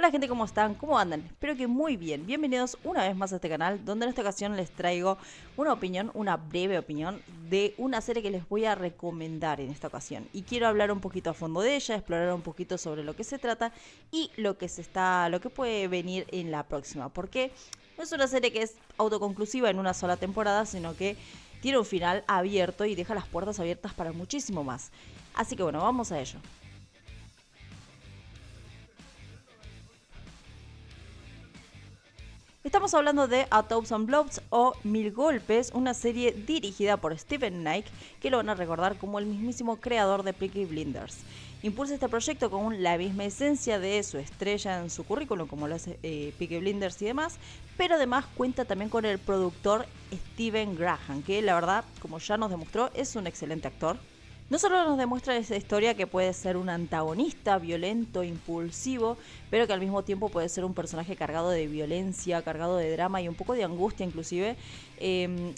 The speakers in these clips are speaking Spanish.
Hola gente, ¿cómo están? ¿Cómo andan? Espero que muy bien. Bienvenidos una vez más a este canal, donde en esta ocasión les traigo una opinión, una breve opinión de una serie que les voy a recomendar en esta ocasión. Y quiero hablar un poquito a fondo de ella, explorar un poquito sobre lo que se trata y lo que puede venir en la próxima. Porque no es una serie que es autoconclusiva en una sola temporada, sino que tiene un final abierto y deja las puertas abiertas para muchísimo más. Así que bueno, vamos a ello. Estamos hablando de A Thousand Blows o Mil Golpes, una serie dirigida por Steven Knight, que lo van a recordar como el mismísimo creador de Peaky Blinders. Impulsa este proyecto con la misma esencia de su estrella en su currículum, como lo hace Peaky Blinders y demás, pero además cuenta también con el productor Steven Graham, que la verdad, como ya nos demostró, es un excelente actor. No solo nos demuestra esa historia que puede ser un antagonista violento, impulsivo, pero que al mismo tiempo puede ser un personaje cargado de violencia, cargado de drama y un poco de angustia inclusive,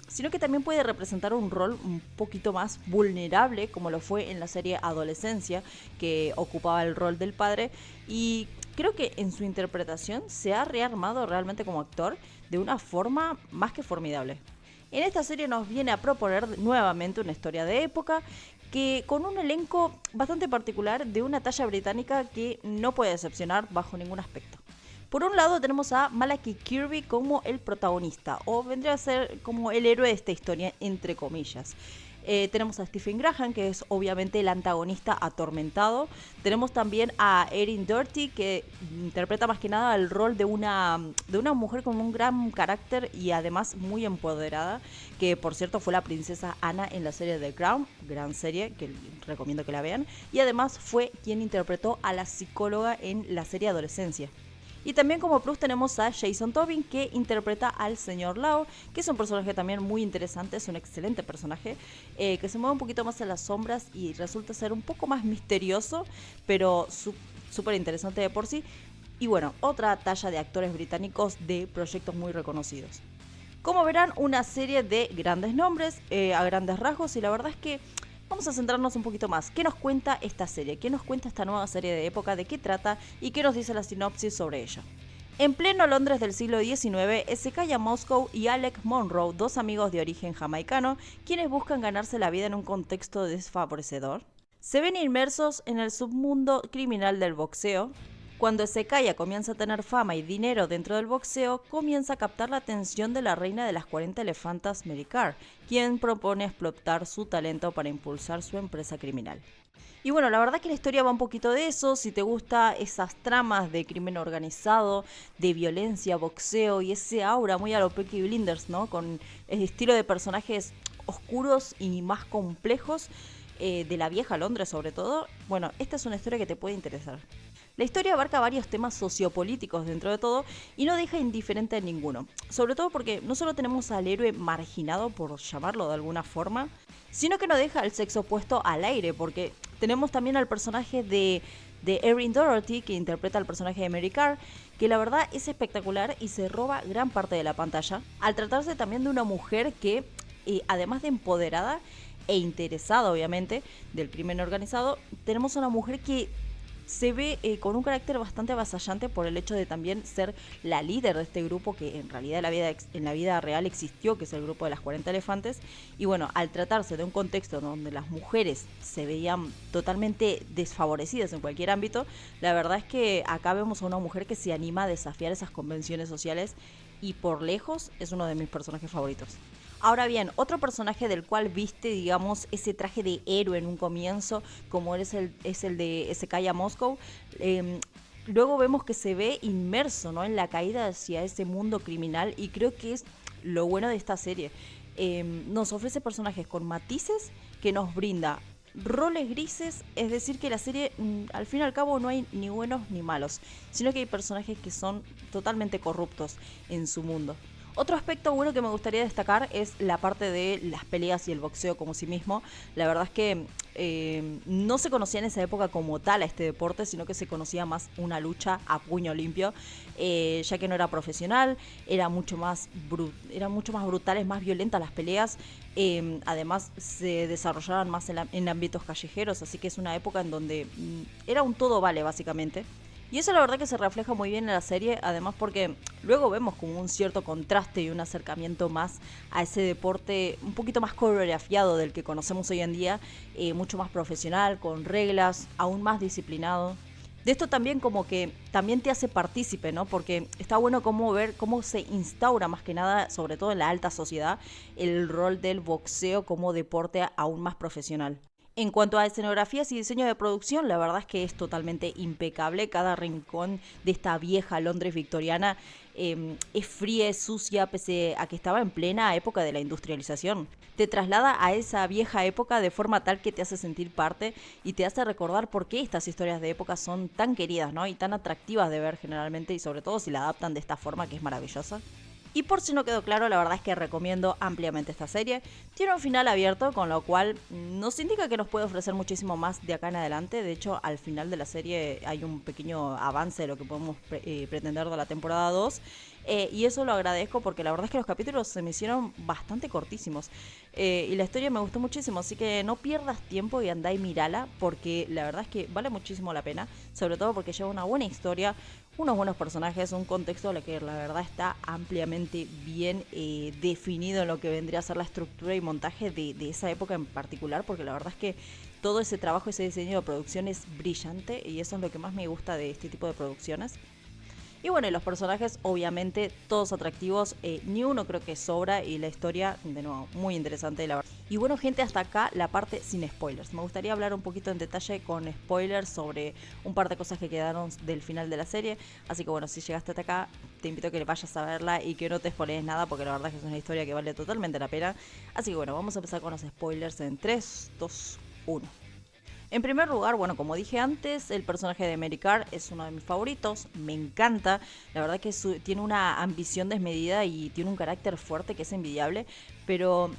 sino que también puede representar un rol un poquito más vulnerable, como lo fue en la serie Adolescencia, que ocupaba el rol del padre, y creo que en su interpretación se ha rearmado realmente como actor de una forma más que formidable. En esta serie nos viene a proponer nuevamente una historia de época que con un elenco bastante particular de una talla británica que no puede decepcionar bajo ningún aspecto. Por un lado tenemos a Malachi Kirby como el protagonista, o vendría a ser como el héroe de esta historia, entre comillas. Tenemos a Stephen Graham, que es obviamente el antagonista atormentado. Tenemos también a Erin Doherty, que interpreta más que nada el rol de una mujer con un gran carácter y además muy empoderada, que por cierto fue la princesa Anna en la serie The Crown, gran serie que recomiendo que la vean, y además fue quien interpretó a la psicóloga en la serie Adolescencia. Y también como plus tenemos a Jason Tobin, que interpreta al señor Lau, que es un personaje también muy interesante, es un excelente personaje, que se mueve un poquito más en las sombras y resulta ser un poco más misterioso, pero súper interesante de por sí. Y bueno, otra talla de actores británicos de proyectos muy reconocidos. Como verán, una serie de grandes nombres, a grandes rasgos, y la verdad es que vamos a centrarnos un poquito más. ¿Qué nos cuenta esta serie? ¿Qué nos cuenta esta nueva serie de época? ¿De qué trata? ¿Y qué nos dice la sinopsis sobre ella? En pleno Londres del siglo XIX, Hezekiah Moscow y Alec Monroe, dos amigos de origen jamaicano, quienes buscan ganarse la vida en un contexto desfavorecedor, se ven inmersos en el submundo criminal del boxeo. Cuando Hezekiah comienza a tener fama y dinero dentro del boxeo, comienza a captar la atención de la reina de las 40 elefantas, Mary Carr, quien propone explotar su talento para impulsar su empresa criminal. Y bueno, la verdad que la historia va un poquito de eso. Si te gusta esas tramas de crimen organizado, de violencia, boxeo y ese aura muy a lo Peaky Blinders, ¿no? Con el estilo de personajes oscuros y más complejos, de la vieja Londres sobre todo, bueno, esta es una historia que te puede interesar. La historia abarca varios temas sociopolíticos dentro de todo y no deja indiferente a ninguno. Sobre todo porque no solo tenemos al héroe marginado, por llamarlo de alguna forma, sino que no deja el sexo opuesto al aire, porque tenemos también al personaje de Erin Doherty, que interpreta al personaje de Mary Carr, que la verdad es espectacular y se roba gran parte de la pantalla, al tratarse también de una mujer que, además de empoderada e interesada obviamente del crimen organizado, tenemos a una mujer que se ve con un carácter bastante avasallante por el hecho de también ser la líder de este grupo que en realidad en la vida real existió, que es el grupo de las 40 elefantes. Y bueno, al tratarse de un contexto donde las mujeres se veían totalmente desfavorecidas en cualquier ámbito, la verdad es que acá vemos a una mujer que se anima a desafiar esas convenciones sociales y por lejos es uno de mis personajes favoritos. Ahora bien, otro personaje del cual viste, digamos, ese traje de héroe en un comienzo, como es el de Hezekiah Moscow, luego vemos que se ve inmerso, ¿no?, en la caída hacia ese mundo criminal, y creo que es lo bueno de esta serie. Nos ofrece personajes con matices que nos brinda roles grises, es decir que la serie, al fin y al cabo, no hay ni buenos ni malos, sino que hay personajes que son totalmente corruptos en su mundo. Otro aspecto bueno que me gustaría destacar es la parte de las peleas y el boxeo como sí mismo. La verdad es que no se conocía en esa época como tal a este deporte, sino que se conocía más una lucha a puño limpio, ya que no era profesional, era mucho más brutales, más violentas las peleas. Además se desarrollaban más en ámbitos callejeros, así que es una época en donde era un todo vale básicamente. Y eso la verdad que se refleja muy bien en la serie, además porque luego vemos como un cierto contraste y un acercamiento más a ese deporte un poquito más coreografiado del que conocemos hoy en día, mucho más profesional, con reglas, aún más disciplinado. De esto también como que también te hace partícipe, ¿no? Porque está bueno como ver cómo se instaura más que nada, sobre todo en la alta sociedad, el rol del boxeo como deporte aún más profesional. En cuanto a escenografías y diseño de producción, la verdad es que es totalmente impecable. Cada rincón de esta vieja Londres victoriana es fría, es sucia, pese a que estaba en plena época de la industrialización. Te traslada a esa vieja época de forma tal que te hace sentir parte y te hace recordar por qué estas historias de época son tan queridas, ¿no? Y tan atractivas de ver generalmente, y sobre todo si la adaptan de esta forma que es maravillosa. Y por si no quedó claro, la verdad es que recomiendo ampliamente esta serie. Tiene un final abierto, con lo cual nos indica que nos puede ofrecer muchísimo más de acá en adelante. De hecho, al final de la serie hay un pequeño avance de lo que podemos pretender de la temporada 2. Y eso lo agradezco porque la verdad es que los capítulos se me hicieron bastante cortísimos. Y la historia me gustó muchísimo, así que no pierdas tiempo y andá y mirala, porque la verdad es que vale muchísimo la pena. Sobre todo porque lleva una buena historia, unos buenos personajes, un contexto que la verdad está ampliamente bien definido en lo que vendría a ser la estructura y montaje de esa época en particular, porque la verdad es que todo ese trabajo, ese diseño de producción es brillante y eso es lo que más me gusta de este tipo de producciones. Y bueno, y los personajes, obviamente, todos atractivos, ni uno creo que sobra, y la historia, de nuevo, muy interesante, la verdad. Y bueno, gente, hasta acá la parte sin spoilers. Me gustaría hablar un poquito en detalle con spoilers sobre un par de cosas que quedaron del final de la serie. Así que bueno, si llegaste hasta acá, te invito a que vayas a verla y que no te spoilees nada, porque la verdad es que es una historia que vale totalmente la pena. Así que bueno, vamos a empezar con los spoilers en 3, 2, 1. En primer lugar, bueno, como dije antes, el personaje de Mary Carr es uno de mis favoritos, me encanta, la verdad que tiene una ambición desmedida y tiene un carácter fuerte que es envidiable, pero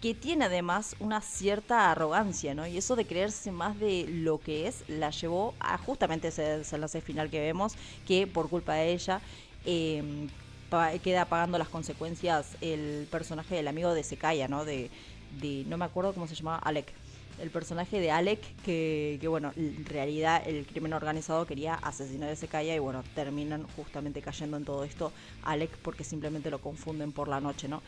que tiene además una cierta arrogancia, ¿no? Y eso de creerse más de lo que es, la llevó a justamente ese desenlace final que vemos, que por culpa de ella queda pagando las consecuencias el personaje del amigo de Sekaya, ¿no? No me acuerdo cómo se llamaba, Alec. El personaje de Alec, que bueno, en realidad el crimen organizado quería asesinar a Sekaya y bueno, terminan justamente cayendo en todo esto Alec porque simplemente lo confunden por la noche, ¿no?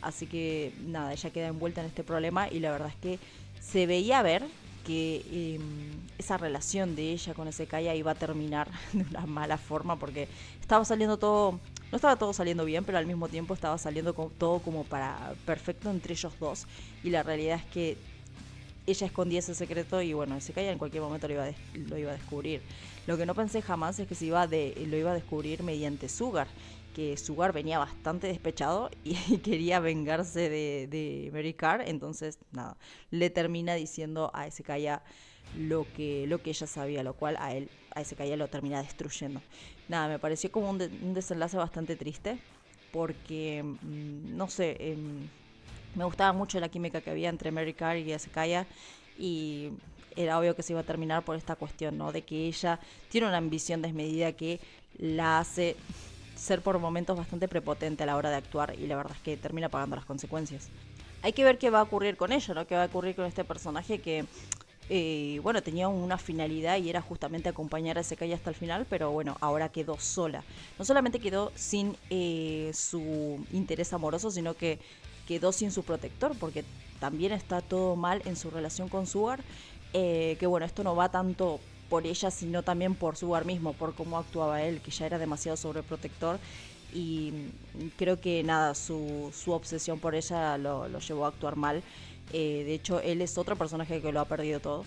Así que nada, ella queda envuelta en este problema y la verdad es que se veía ver que esa relación de ella con Sekaya iba a terminar de una mala forma porque estaba saliendo todo, no estaba todo saliendo bien, pero al mismo tiempo estaba saliendo todo como para perfecto entre ellos dos, y la realidad es que ella escondía ese secreto y bueno, Sekaya en cualquier momento lo iba a descubrir. Lo que no pensé jamás es que lo iba a descubrir mediante Sugar, que Sugar venía bastante despechado y quería vengarse de Mary Carr, entonces nada, le termina diciendo a Sekaya lo que ella sabía, lo cual a Sekaya lo termina destruyendo. Nada, me pareció como un desenlace bastante triste, porque no sé, me gustaba mucho la química que había entre Mary Carr y Sekaya, y era obvio que se iba a terminar por esta cuestión, ¿no? De que ella tiene una ambición desmedida que la hace ser por momentos bastante prepotente a la hora de actuar, y la verdad es que termina pagando las consecuencias. Hay que ver qué va a ocurrir con ella, ¿no? Qué va a ocurrir con este personaje que, bueno, tenía una finalidad y era justamente acompañar a Sekaya hasta el final, pero bueno, ahora quedó sola. No solamente quedó sin su interés amoroso, sino que quedó sin su protector, porque también está todo mal en su relación con Sugar, que bueno, esto no va tanto por ella, sino también por Sugar mismo, por cómo actuaba él, que ya era demasiado sobreprotector, y creo que nada, su obsesión por ella lo llevó a actuar mal. De hecho, él es otro personaje que lo ha perdido todo.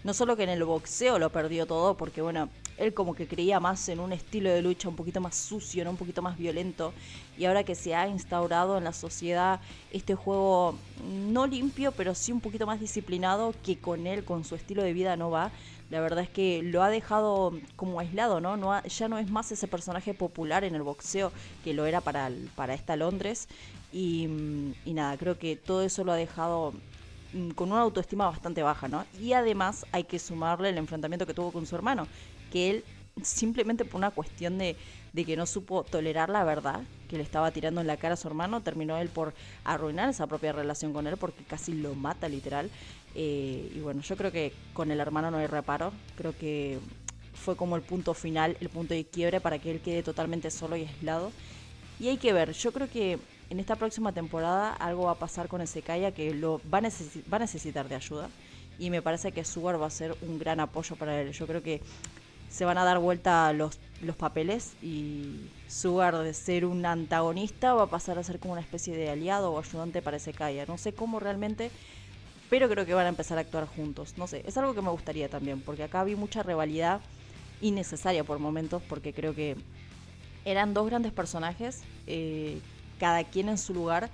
No solo que en el boxeo lo perdió todo, porque bueno, él como que creía más en un estilo de lucha un poquito más sucio, ¿no? Un poquito más violento. Y ahora que se ha instaurado en la sociedad este juego no limpio, pero sí un poquito más disciplinado, que con él, con su estilo de vida no va. La verdad es que lo ha dejado como aislado, ¿no? Ya no es más ese personaje popular en el boxeo que lo era para esta Londres. Y nada, creo que todo eso lo ha dejado con una autoestima bastante baja, ¿no? Y además hay que sumarle el enfrentamiento que tuvo con su hermano, que él simplemente por una cuestión de que no supo tolerar la verdad que le estaba tirando en la cara a su hermano, terminó él por arruinar esa propia relación con él, porque casi lo mata literal. Y bueno, yo creo que con el hermano no hay reparo, creo que fue como el punto final, el punto de quiebre para que él quede totalmente solo y aislado. Y hay que ver, yo creo que en esta próxima temporada algo va a pasar con Ezekaya que va a necesitar de ayuda. Y me parece que Sugar va a ser un gran apoyo para él. Yo creo que se van a dar vuelta los papeles y Sugar, de ser un antagonista, va a pasar a ser como una especie de aliado o ayudante para Ezekaya. No sé cómo realmente, pero creo que van a empezar a actuar juntos. No sé, es algo que me gustaría también, porque acá vi mucha rivalidad innecesaria por momentos, porque creo que eran dos grandes personajes, cada quien en su lugar,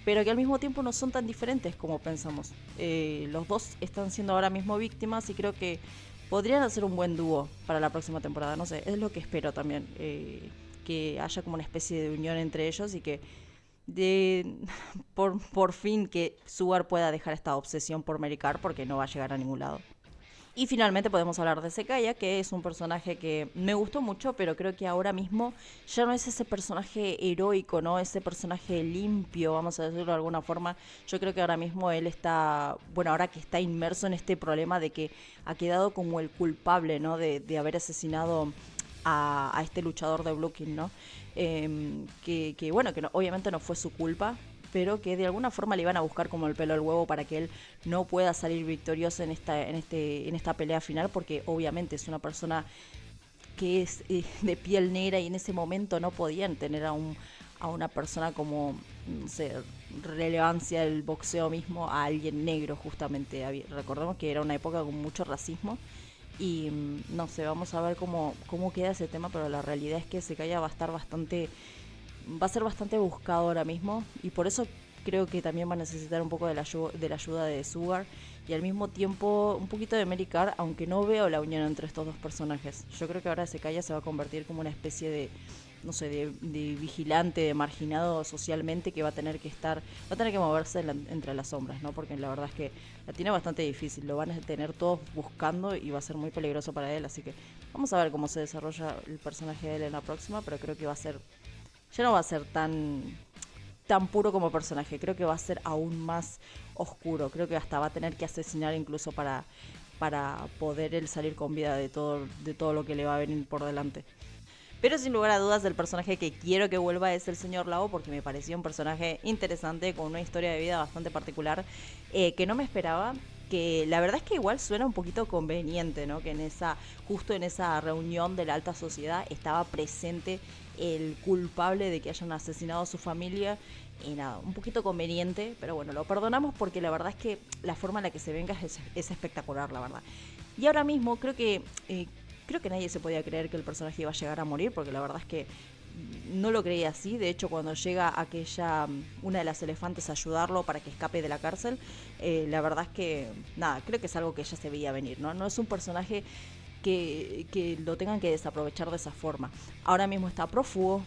pero que al mismo tiempo no son tan diferentes como pensamos. Los dos están siendo ahora mismo víctimas y creo que podrían hacer un buen dúo para la próxima temporada. No sé, es lo que espero también, que haya como una especie de unión entre ellos y que por fin que Sugar pueda dejar esta obsesión por Mary Carr, porque no va a llegar a ningún lado. Y finalmente podemos hablar de Sekaya, que es un personaje que me gustó mucho, pero creo que ahora mismo ya no es ese personaje heroico, ¿no? Ese personaje limpio, vamos a decirlo de alguna forma. Yo creo que ahora mismo él está, bueno, ahora que está inmerso en este problema de que ha quedado como el culpable, ¿no? De haber asesinado a este luchador de Blue King, ¿no? Bueno, que no, obviamente no fue su culpa, pero que de alguna forma le iban a buscar como el pelo al huevo para que él no pueda salir victorioso en esta pelea final, porque obviamente es una persona que es de piel negra y en ese momento no podían tener a una persona como, no sé, relevancia del boxeo mismo, a alguien negro justamente. Recordemos que era una época con mucho racismo y no sé, vamos a ver cómo queda ese tema, pero la realidad es que Sekaya va a ser bastante buscado ahora mismo y por eso creo que también va a necesitar un poco de la ayuda de Sugar y al mismo tiempo un poquito de Mary Carr, aunque no veo la unión entre estos dos personajes. Yo creo que ahora Sekaya se va a convertir como una especie de, no sé, de vigilante, de marginado socialmente, que va a tener que moverse entre las sombras, ¿no? Porque la verdad es que la tiene bastante difícil, lo van a tener todos buscando y va a ser muy peligroso para él, así que vamos a ver cómo se desarrolla el personaje de él en la próxima, pero creo que ya no va a ser tan puro como personaje, creo que va a ser aún más oscuro, creo que hasta va a tener que asesinar incluso para poder él salir con vida de todo lo que le va a venir por delante. Pero sin lugar a dudas el personaje que quiero que vuelva es el señor Lao, porque me pareció un personaje interesante, con una historia de vida bastante particular, que no me esperaba, que la verdad es que igual suena un poquito conveniente, ¿no? Que justo en esa reunión de la alta sociedad estaba presente el culpable de que hayan asesinado a su familia. Y nada, un poquito conveniente, pero bueno, lo perdonamos porque la verdad es que la forma en la que se venga es espectacular, la verdad. Y ahora mismo creo que nadie se podía creer que el personaje iba a llegar a morir, porque la verdad es que no lo creía así. De hecho, cuando llega una de las elefantes a ayudarlo para que escape de la cárcel, la verdad es que, nada, creo que es algo que ya se veía venir, ¿no? No es un personaje que lo tengan que desaprovechar de esa forma. Ahora mismo está prófugo,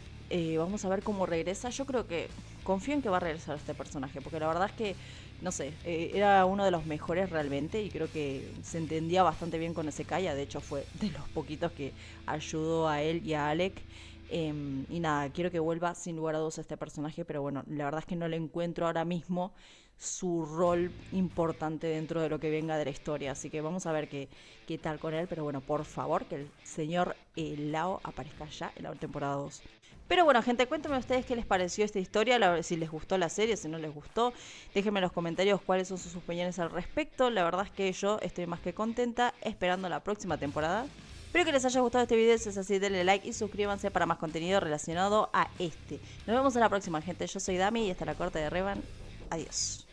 vamos a ver cómo regresa. Yo creo que confío en que va a regresar este personaje, porque la verdad es que, no sé, era uno de los mejores realmente y creo que se entendía bastante bien con Ezekaya. De hecho, fue de los poquitos que ayudó a él y a Alec. Y nada, quiero que vuelva sin lugar a dudas a este personaje, pero bueno, la verdad es que no le encuentro ahora mismo su rol importante dentro de lo que venga de la historia, así que vamos a ver qué tal con él, pero bueno, por favor, que el señor Lao aparezca ya en la temporada 2. Pero bueno, gente, cuéntenme ustedes qué les pareció esta historia, si les gustó la serie, si no les gustó. Déjenme en los comentarios cuáles son sus opiniones al respecto. La verdad es que yo estoy más que contenta esperando la próxima temporada. Espero que les haya gustado este video, si es así denle like y suscríbanse para más contenido relacionado a este. Nos vemos en la próxima, gente. Yo soy Dami y hasta la corte de Revan. Adiós.